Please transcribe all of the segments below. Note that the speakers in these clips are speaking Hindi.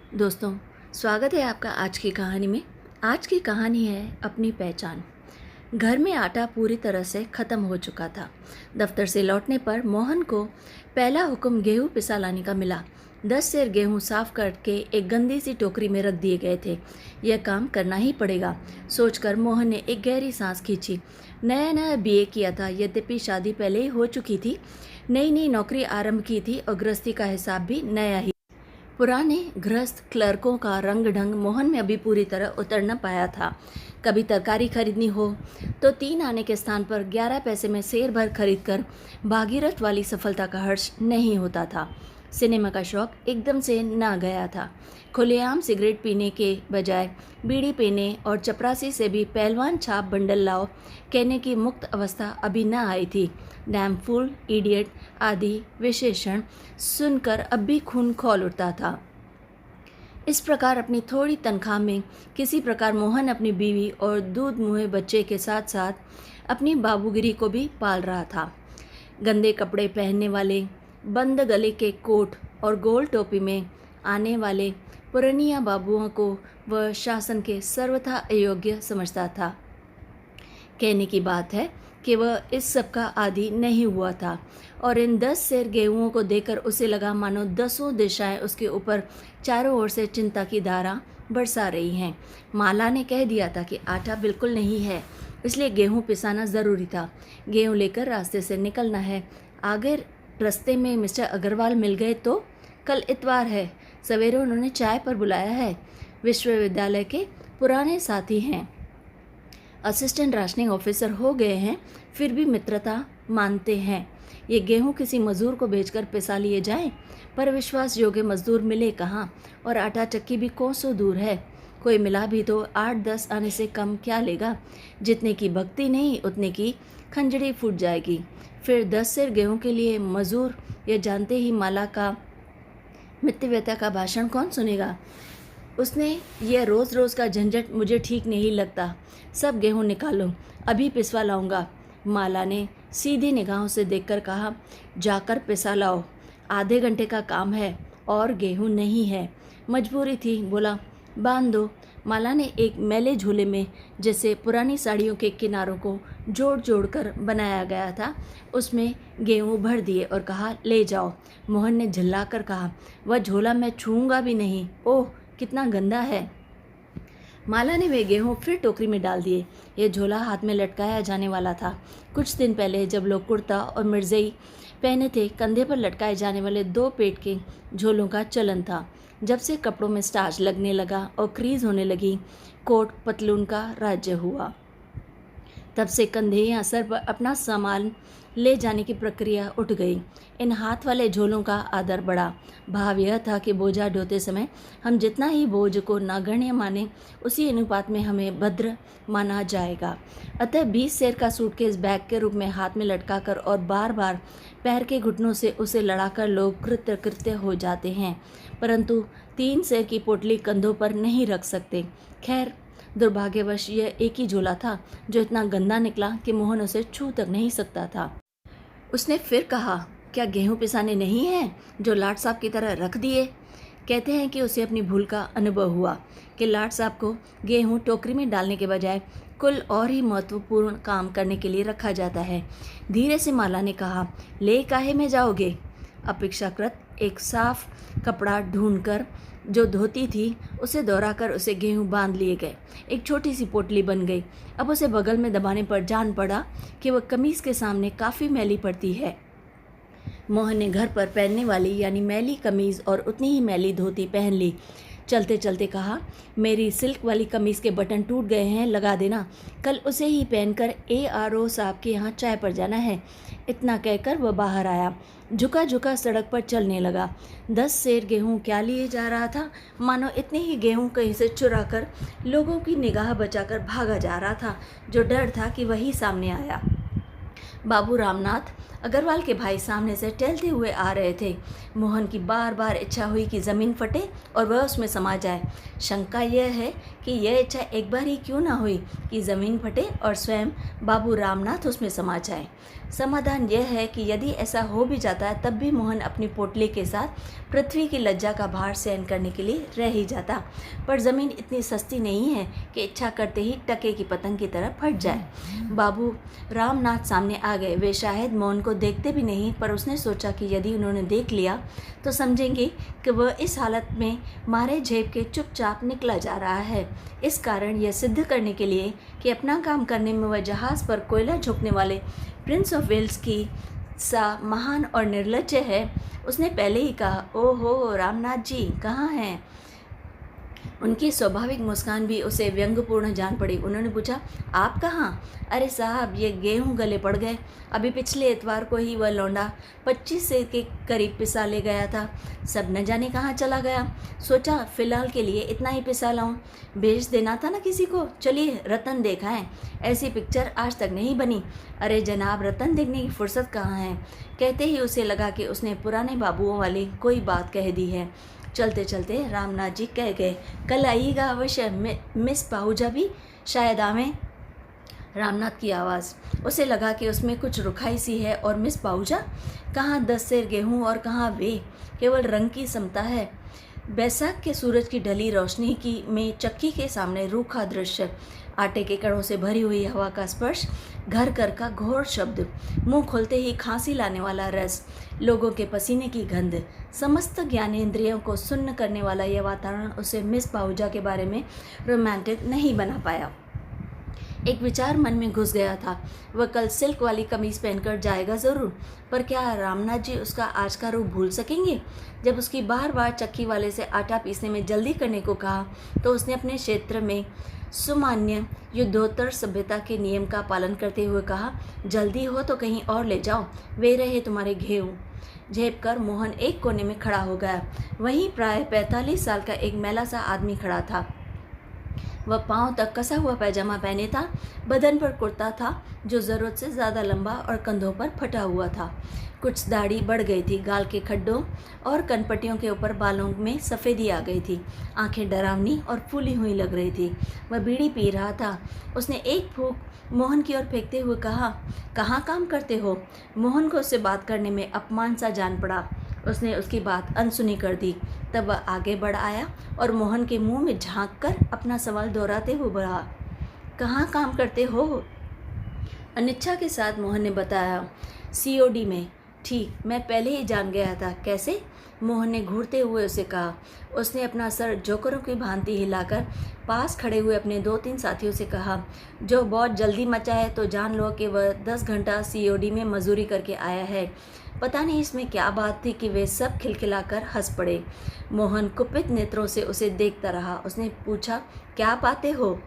दोस्तों, स्वागत है आपका आज की कहानी में। आज की कहानी है अपनी पहचान। घर में आटा पूरी तरह से ख़त्म हो चुका था। दफ्तर से लौटने पर मोहन को पहला हुक्म गेहूं पिसा लाने का मिला। 10 सेर गेहूं साफ करके एक गंदी सी टोकरी में रख दिए गए थे। यह काम करना ही पड़ेगा, सोचकर मोहन ने एक गहरी सांस खींची। नया नया बीए किया था, यद्यपि शादी पहले ही हो चुकी थी। नई नई नौकरी आरंभ की थी और गृहस्थी का हिसाब भी नया ही। पुराने गृहस्थ क्लर्कों का रंग ढंग मोहन में अभी पूरी तरह उतर न पाया था। कभी तरकारी खरीदनी हो तो 3 आने के स्थान पर 11 पैसे में सेर भर खरीद कर भागीरथ वाली सफलता का हर्ष नहीं होता था। सिनेमा का शौक एकदम से ना गया था। खुलेआम सिगरेट पीने के बजाय बीड़ी पीने और चपरासी से भी पहलवान छाप बंडल लाओ कहने की मुक्त अवस्था अभी न आई थी। डैम फूल, इडियट आदि विशेषण सुनकर अब भी खून खौल उठता था। इस प्रकार अपनी थोड़ी तनख्वाह में किसी प्रकार मोहन अपनी बीवी और दूध मुँहे बच्चे के साथ साथ अपनी बाबूगिरी को भी पाल रहा था। गंदे कपड़े पहनने वाले, बंद गले के कोट और गोल टोपी में आने वाले पुरनिया बाबुओं को वह शासन के सर्वथा अयोग्य समझता था। कहने की बात है कि वह इस सब का आदी नहीं हुआ था और इन 10 सेर गेहूं को देखकर उसे लगा मानो 10 दिशाएं उसके ऊपर चारों ओर से चिंता की धारा बरसा रही हैं। माला ने कह दिया था कि आटा बिल्कुल नहीं है, इसलिए गेहूं पिसाना ज़रूरी था। गेहूं लेकर रास्ते से निकलना है। आगे रास्ते में मिस्टर अग्रवाल मिल गए तो कल इतवार है, सवेरे उन्होंने चाय पर बुलाया है। विश्वविद्यालय के पुराने साथी हैं, असिस्टेंट राशनिंग ऑफिसर हो गए हैं, फिर भी मित्रता मानते हैं। ये गेहूं किसी मजदूर को भेजकर पिसा लिए जाएं, पर विश्वास योग्य मजदूर मिले कहाँ, और आटा चक्की भी कोसों दूर है। कोई मिला भी तो 8-10 आने से कम क्या लेगा। जितने की भक्ति नहीं उतने की खंजड़ी फूट जाएगी। फिर 10 सेर गेहूं के लिए मजदूर, ये जानते ही माला का मितव्यता का भाषण कौन सुनेगा। उसने यह रोज़ रोज़ का झंझट मुझे ठीक नहीं लगता। सब गेहूं निकालो, अभी पिसवा लाऊंगा। माला ने सीधी निगाहों से देखकर कहा, जाकर पिसा लाओ, आधे घंटे का काम है और गेहूं नहीं है। मजबूरी थी, बोला बांध दो। माला ने एक मैले झोले में, जैसे पुरानी साड़ियों के किनारों को जोड़ जोड़ कर बनाया गया था, उसमें गेहूं भर दिए और कहा, ले जाओ। मोहन ने झल्लाकर कहा, वह झोला मैं छूऊंगा भी नहीं। ओह, कितना गंदा है। माला ने वे गेहूं फिर टोकरी में डाल दिए। ये झोला हाथ में लटकाया जाने वाला था। कुछ दिन पहले जब लोग कुर्ता और मिर्जई पहने थे, कंधे पर लटकाए जाने वाले 2 पेट के झोलों का चलन था। जब से कपड़ों में स्टार्च लगने लगा और क्रीज होने लगी, कोट पतलून का राज्य हुआ। तब से कंधे या सर पर अपना सामान ले जाने की प्रक्रिया उठ गई। इन हाथ वाले झोलों का आदर बढ़ा। भाव यह था कि बोझा ढोते समय हम जितना ही बोझ को नगण्य माने, उसी अनुपात में हमें भद्र माना जाएगा। अतः 20 सेर का सूटकेस बैग के रूप में हाथ में लटकाकर और बार बार पैर के घुटनों से उसे लड़ाकर लोग कृत्य हो जाते हैं, परंतु 3 सेर की पोटली कंधों पर नहीं रख सकते। खैर, दुर्भाग्यवश यह एक ही झोला था जो इतना गंदा निकला कि मोहन उसे छू तक नहीं सकता था। उसने फिर कहा, क्या गेहूं पिसाने नहीं हैं जो लाट साहब की तरह रख दिए। कहते हैं कि उसे अपनी भूल का अनुभव हुआ कि लाट साहब को गेहूं टोकरी में डालने के बजाय कुल और ही महत्वपूर्ण काम करने के लिए रखा जाता है। धीरे से माला ने कहा, ले काहे में जाओगे। अपेक्षाकृत एक साफ कपड़ा ढूंढकर जो धोती थी उसे दोहराकर उसे गेहूं बांध लिए गए। एक छोटी सी पोटली बन गई। अब उसे बगल में दबाने पर जान पड़ा कि वह कमीज के सामने काफ़ी मैली पड़ती है। मोहन ने घर पर पहनने वाली यानी मैली कमीज और उतनी ही मैली धोती पहन ली। चलते चलते कहा, मेरी सिल्क वाली कमीज़ के बटन टूट गए हैं, लगा देना। कल उसे ही पहनकर ARO साहब के यहाँ चाय पर जाना है। इतना कहकर वह बाहर आया। झुका झुका सड़क पर चलने लगा। 10 सेर गेहूं क्या लिए जा रहा था, मानो इतने ही गेहूं कहीं से चुरा कर लोगों की निगाह बचाकर भागा जा रहा था, जो डर था कि वही सामने आया। बाबू रामनाथ अग्रवाल के भाई सामने से टहलते हुए आ रहे थे। मोहन की बार बार इच्छा हुई कि ज़मीन फटे और वह उसमें समा जाए। शंका यह है कि यह इच्छा एक बार ही क्यों ना हुई कि ज़मीन फटे और स्वयं बाबू रामनाथ उसमें समा जाए। समाधान यह है कि यदि ऐसा हो भी जाता है तब भी मोहन अपनी पोटली के साथ पृथ्वी की लज्जा का भार सहन करने के लिए रह ही जाता। पर ज़मीन इतनी सस्ती नहीं है कि इच्छा करते ही टके की पतंग की तरह फट जाए। बाबू रामनाथ सामने आ गए। वे शायद मोहन को देखते भी नहीं, पर उसने सोचा कि यदि उन्होंने देख लिया तो समझेंगे कि वह इस हालत में मारे झेप के चुपचाप निकला जा रहा है। इस कारण यह सिद्ध करने के लिए कि अपना काम करने में वह जहाज़ पर कोयला झोंकने वाले प्रिंस ऑफ वेल्स की सा महान और निर्लज्ज है, उसने पहले ही कहा, ओहो रामनाथ जी कहाँ हैं। उनकी स्वाभाविक मुस्कान भी उसे व्यंग्यपूर्ण जान पड़ी। उन्होंने पूछा, आप कहाँ? अरे साहब, ये गेहूं गले पड़ गए। अभी पिछले इतवार को ही वह लौंडा 25 से के करीब पिसा ले गया था, सब न जाने कहाँ चला गया। सोचा फिलहाल के लिए इतना ही पिसा लाऊं, बेच देना था ना किसी को। चलिए रतन देखाएं, ऐसी पिक्चर आज तक नहीं बनी। अरे जनाब, रतन देखने की फुर्सत कहाँ है। कहते ही उसे लगा कि उसने पुराने बाबुओं वाली कोई बात कह दी है। चलते चलते रामनाथ जी कह गए, कल आइएगा अवश्य, मिस पाहुजा भी शायद आवें। रामनाथ की आवाज़, उसे लगा कि उसमें कुछ रुखाई सी है। और मिस पाहुजा? कहाँ 10 सेर गेहूँ और कहाँ वे, केवल रंग की समता है। बैसाख के सूरज की ढली रोशनी की में चक्की के सामने रूखा दृश्य, आटे के कणों से भरी हुई हवा का स्पर्श, घर घर का घोर शब्द, मुंह खोलते ही खांसी लाने वाला रस, लोगों के पसीने की गंध, समस्त ज्ञानेंद्रियों को सुन्न करने वाला यह वातावरण उसे मिस पाहुजा के बारे में रोमांटिक नहीं बना पाया। एक विचार मन में घुस गया था, वह कल सिल्क वाली कमीज पहनकर जाएगा ज़रूर, पर क्या रामनाथ जी उसका आज का रूप भूल सकेंगे? जब उसकी बार बार चक्की वाले से आटा पीसने में जल्दी करने को कहा तो उसने अपने क्षेत्र में सुमान्य युद्धोत्तर सभ्यता के नियम का पालन करते हुए कहा, जल्दी हो तो कहीं और ले जाओ, वे रहे तुम्हारे घेऊ। झेप कर मोहन एक कोने में खड़ा हो गया। वहीं प्राय 45 साल का एक मैला सा आदमी खड़ा था। वह पांव तक कसा हुआ पैजामा पहने था, बदन पर कुर्ता था जो ज़रूरत से ज़्यादा लंबा और कंधों पर फटा हुआ था। कुछ दाढ़ी बढ़ गई थी, गाल के खड्डों और कनपटियों के ऊपर बालों में सफ़ेदी आ गई थी। आंखें डरावनी और फूली हुई लग रही थी। वह बीड़ी पी रहा था। उसने एक फूंक मोहन की ओर फेंकते हुए कहा, कहाँ काम करते हो? मोहन को उससे बात करने में अपमान सा जान पड़ा। उसने उसकी बात अनसुनी कर दी। तब वह आगे बढ़ आया और मोहन के मुंह में झांक कर अपना सवाल दोहराते हुए बढ़ा, कहाँ काम करते हो? अनिच्छा के साथ मोहन ने बताया, सीओडी में। ठीक, मैं पहले ही जान गया था। कैसे? मोहन ने घूरते हुए उसे कहा। उसने अपना सर जोकरों की भांति हिलाकर पास खड़े हुए अपने 2-3 साथियों से कहा, जो बहुत जल्दी मचा है तो जान लो कि वह 10 घंटा सीओडी में मजदूरी करके आया है। पता नहीं इसमें क्या बात थी कि वे सब खिलखिलाकर हंस पड़े। मोहन कुपित नेत्रों से उसे देखता रहा। उसने पूछा, क्या पाते हो?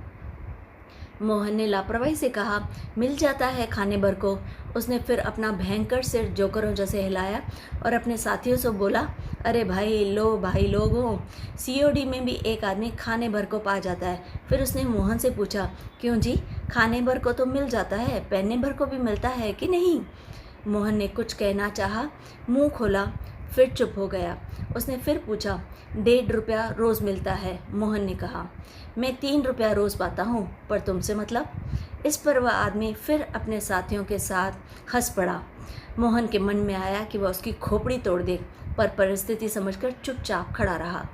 मोहन ने लापरवाही से कहा, मिल जाता है खाने भर को। उसने फिर अपना भयंकर सिर जोकरों जैसे हिलाया और अपने साथियों से बोला, अरे भाई लोगों, सीओडी में भी एक आदमी खाने भर को पा जाता है। फिर उसने मोहन से पूछा, क्यों जी? खाने भर को तो मिल जाता है, पहनने भर को भी मिलता है कि नहीं? मोहन ने कुछ कहना चाहा, मुंह खोला, फिर चुप हो गया। उसने फिर पूछा, 1.5 रुपया रोज़ मिलता है। मोहन ने कहा, मैं 3 रुपया रोज़ पाता हूँ, पर तुमसे मतलब? इस पर वह आदमी फिर अपने साथियों के साथ हंस पड़ा। मोहन के मन में आया कि वह उसकी खोपड़ी तोड़ दे, पर परिस्थिति समझकर चुपचाप खड़ा रहा।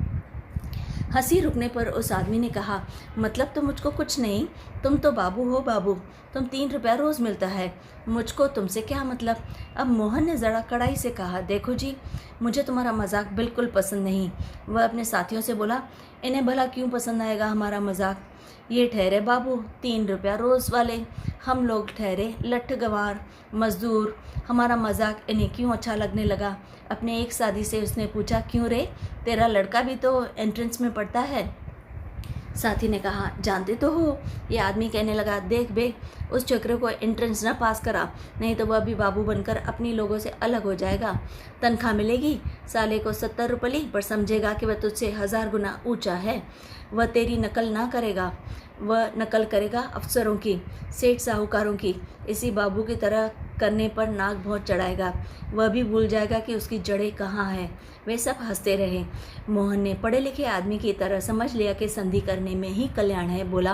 हंसी रुकने पर उस आदमी ने कहा, मतलब तो मुझको कुछ नहीं, तुम तो बाबू हो बाबू, तुम 3 रुपया रोज़ मिलता है, मुझको तुमसे क्या मतलब? अब मोहन ने ज़रा कड़ाई से कहा, देखो जी, मुझे तुम्हारा मजाक बिल्कुल पसंद नहीं। वह अपने साथियों से बोला, इन्हें भला क्यों पसंद आएगा हमारा मजाक? ये ठहरे बाबू 3 रुपया रोज़ वाले, हम लोग ठहरे लठ गंवार मजदूर, हमारा मजाक इन्हें क्यों अच्छा लगने लगा? अपने एक साथी से उसने पूछा, क्यों रे, तेरा लड़का भी तो एंट्रेंस में पढ़ता है? साथी ने कहा, जानते तो हो। ये आदमी कहने लगा, देख बे, उस छोकरे को एंट्रेंस ना पास करा, नहीं तो वह भी बाबू बनकर अपनी लोगों से अलग हो जाएगा। तनख्वाह मिलेगी साले को 70 रुपये, पर समझेगा कि वह तुझसे 1000 गुना ऊंचा है। वह तेरी नकल ना करेगा, वह नकल करेगा अफसरों की, सेठ साहूकारों की। इसी बाबू की तरह करने पर नाक बहुत चढ़ाएगा। वह भी भूल जाएगा कि उसकी जड़ें कहाँ हैं। वे सब हंसते रहे। मोहन ने पढ़े लिखे आदमी की तरह समझ लिया कि संधि करने में ही कल्याण है। बोला,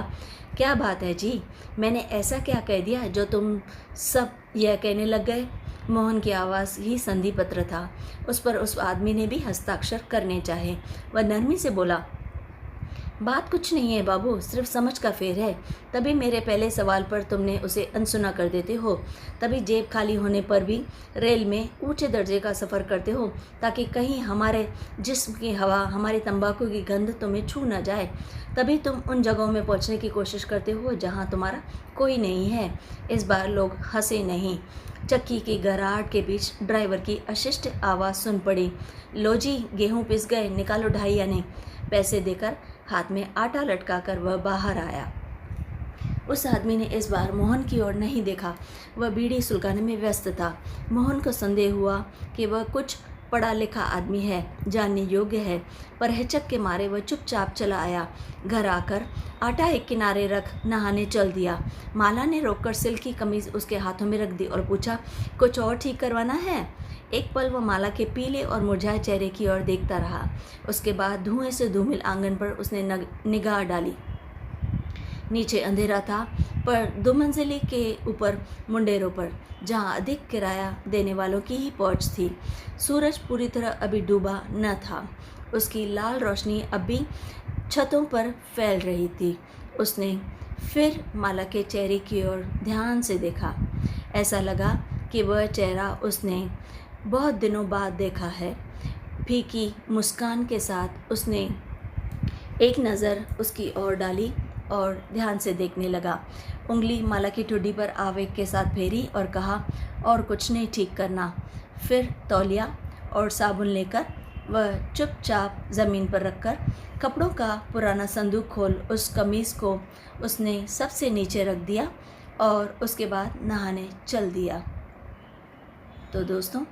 क्या बात है जी, मैंने ऐसा क्या कह दिया जो तुम सब यह कहने लग गए? मोहन की आवाज़ ही संधि पत्र था। उस पर उस आदमी ने भी हस्ताक्षर करने चाहे। वह नरमी से बोला, बात कुछ नहीं है बाबू, सिर्फ समझ का फेर है। तभी मेरे पहले सवाल पर तुमने उसे अनसुना कर देते हो। तभी जेब खाली होने पर भी रेल में ऊंचे दर्जे का सफ़र करते हो, ताकि कहीं हमारे जिस्म की हवा, हमारी तंबाकू की गंध तुम्हें छू न जाए। तभी तुम उन जगहों में पहुंचने की कोशिश करते हो जहां तुम्हारा कोई नहीं है। इस बार लोग हंसे नहीं। चक्की की घराहट के बीच ड्राइवर की अशिष्ट आवाज़ सुन पड़ी, लो जी, गेहूँ पिस गए, निकालो 2.5 आने। पैसे देकर हाथ में आटा लटकाकर वह बाहर आया। उस आदमी ने इस बार मोहन की ओर नहीं देखा। वह बीड़ी सुलगाने में व्यस्त था। मोहन को संदेह हुआ कि वह कुछ पढ़ा लिखा आदमी है, जानने योग्य है, पर हिचक के मारे वह चुपचाप चला आया। घर आकर आटा एक किनारे रख नहाने चल दिया। माला ने रोककर सिल्क की कमीज उसके हाथों में रख दी और पूछा, कुछ और ठीक करवाना है? एक पल वह माला के पीले और मुरझाए चेहरे की ओर देखता रहा। उसके बाद धुएं से धूमिल आंगन पर उसने निगाह डाली। नीचे अंधेरा था, पर 2 मंजिले के ऊपर मुंडेरों पर, जहाँ अधिक किराया देने वालों की ही पहुँच थी, सूरज पूरी तरह अभी डूबा न था। उसकी लाल रोशनी अब भी छतों पर फैल रही थी। उसने फिर माला के चेहरे की ओर ध्यान से देखा। ऐसा लगा कि वह चेहरा उसने बहुत दिनों बाद देखा है। फीकी मुस्कान के साथ उसने एक नज़र उसकी ओर डाली और ध्यान से देखने लगा। उंगली माला की ठुड्डी पर आवेग के साथ फेरी और कहा, और कुछ नहीं ठीक करना। फिर तौलिया और साबुन लेकर वह चुपचाप ज़मीन पर रखकर कपड़ों का पुराना संदूक खोल उस कमीज़ को उसने सबसे नीचे रख दिया और उसके बाद नहाने चल दिया। तो दोस्तों,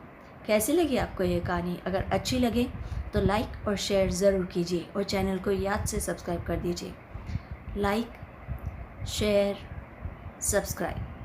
कैसी लगी आपको ये कहानी? अगर अच्छी लगे तो लाइक और शेयर ज़रूर कीजिए और चैनल को याद से सब्सक्राइब कर दीजिए। Like, share, subscribe.